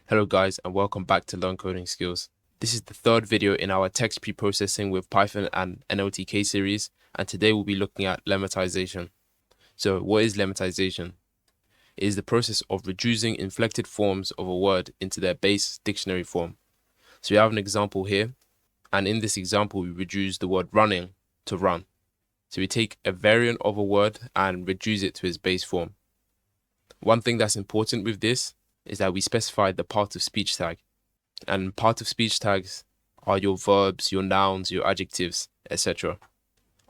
Hello guys, and welcome back to Learn Coding Skills. This is the third video in our text preprocessing with Python and NLTK series, and today we'll be looking at lemmatisation. So what is lemmatisation? It is the process of reducing inflected forms of a word into their base dictionary form. So we have an example here, and in this example we reduce the word running to run. So we take a variant of a word and reduce it to its base form. One thing that's important with this is that we specify the part of speech tag. And part of speech tags are your verbs, your nouns, your adjectives, etc.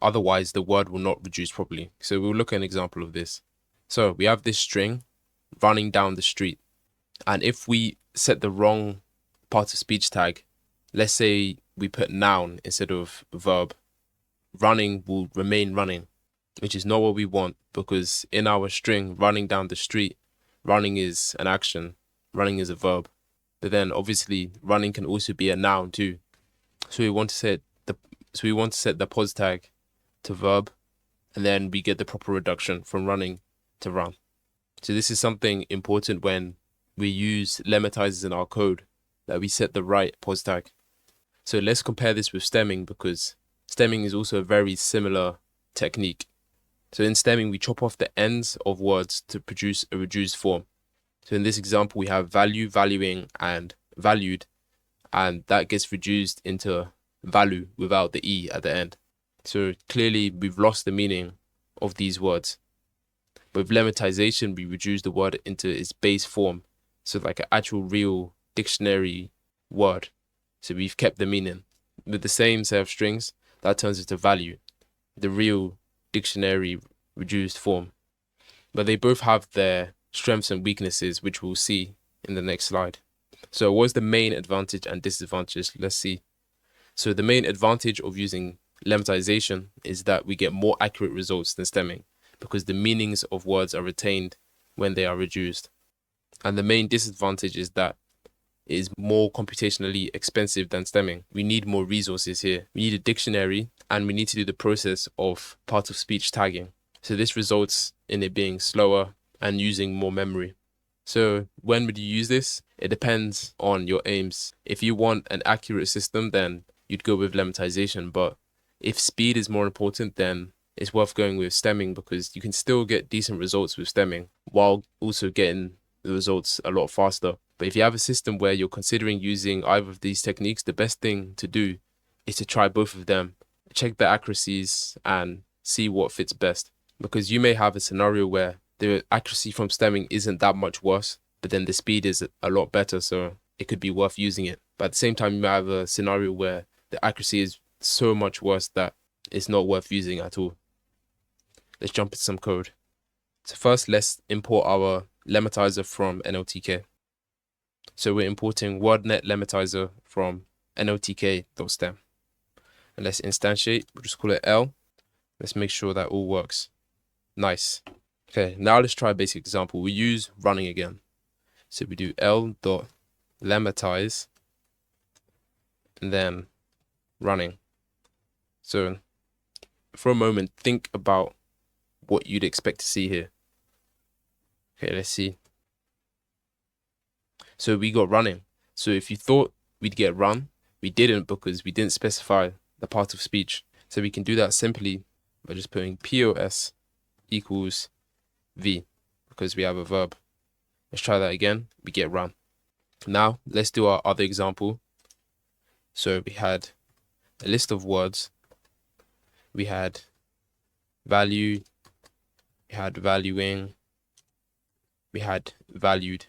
Otherwise, the word will not reduce properly. So we'll look at an example of this. So we have this string running down the street. And if we set the wrong part of speech tag, let's say we put noun instead of verb, running will remain running, which is not what we want, because in our string running down the street, running is an action, running is a verb. But then obviously running can also be a noun too. So we want to set the pos tag to verb, and then we get the proper reduction from running to run. So this is something important when we use lemmatizers in our code, that we set the right pos tag. So let's compare this with stemming, because stemming is also a very similar technique. So in stemming, we chop off the ends of words to produce a reduced form. So in this example, we have value, valuing, and valued, and that gets reduced into value without the E at the end. So clearly, we've lost the meaning of these words. With lemmatization, we reduce the word into its base form, so like an actual real dictionary word. So we've kept the meaning. With the same set of strings, that turns into value, the real dictionary reduced form. But they both have their strengths and weaknesses, which we'll see in the next slide. So what's the main advantage and disadvantage? Let's see. So the main advantage of using lemmatization is that we get more accurate results than stemming, because the meanings of words are retained when they are reduced. And the main disadvantage is that it is more computationally expensive than stemming. We need more resources here. We need a dictionary, and we need to do the process of part of speech tagging. So this results in it being slower and using more memory. So when would you use this? It depends on your aims. If you want an accurate system, then you'd go with lemmatization. But if speed is more important, then it's worth going with stemming, because you can still get decent results with stemming while also getting the results a lot faster. But if you have a system where you're considering using either of these techniques, the best thing to do is to try both of them, check the accuracies and see what fits best. Because you may have a scenario where the accuracy from stemming isn't that much worse, but then the speed is a lot better, so it could be worth using it. But at the same time, you might have a scenario where the accuracy is so much worse that it's not worth using at all. Let's jump into some code. So first, let's import our lemmatizer from NLTK. So we're importing WordNet lemmatizer from NLTK.stem. And let's instantiate, we'll just call it L. Let's make sure that all works. Nice. Okay, now let's try a basic example. We use running again. So we do L.lemmatize and then running. So for a moment, think about what you'd expect to see here. Okay, let's see. So we got running. So if you thought we'd get run, we didn't, because we didn't specify the part of speech. So we can do that simply by just putting POS equals V, because we have a verb. Let's try that again. We get run. Now let's do our other example. So we had a list of words. We had value, we had valuing, we had valued.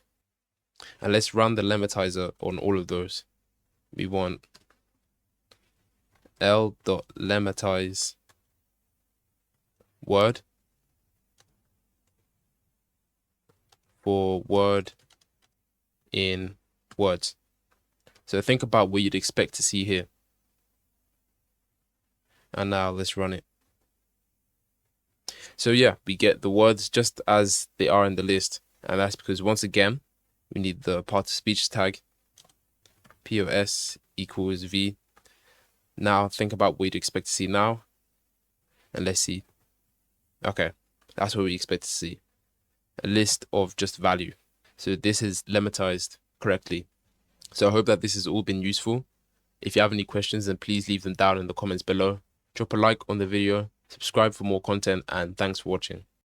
And let's run the lemmatizer on all of those. We want L.lemmatize word for word in words. So think about what you'd expect to see here. And now let's run it. So yeah, we get the words just as they are in the list. And that's because, once again, we need the part of speech tag, POS equals V. Now think about what you'd expect to see now. And let's see. Okay, that's what we expect to see. A list of just value. So this is lemmatized correctly. So I hope that this has all been useful. If you have any questions, then please leave them down in the comments below. Drop a like on the video, subscribe for more content, and thanks for watching.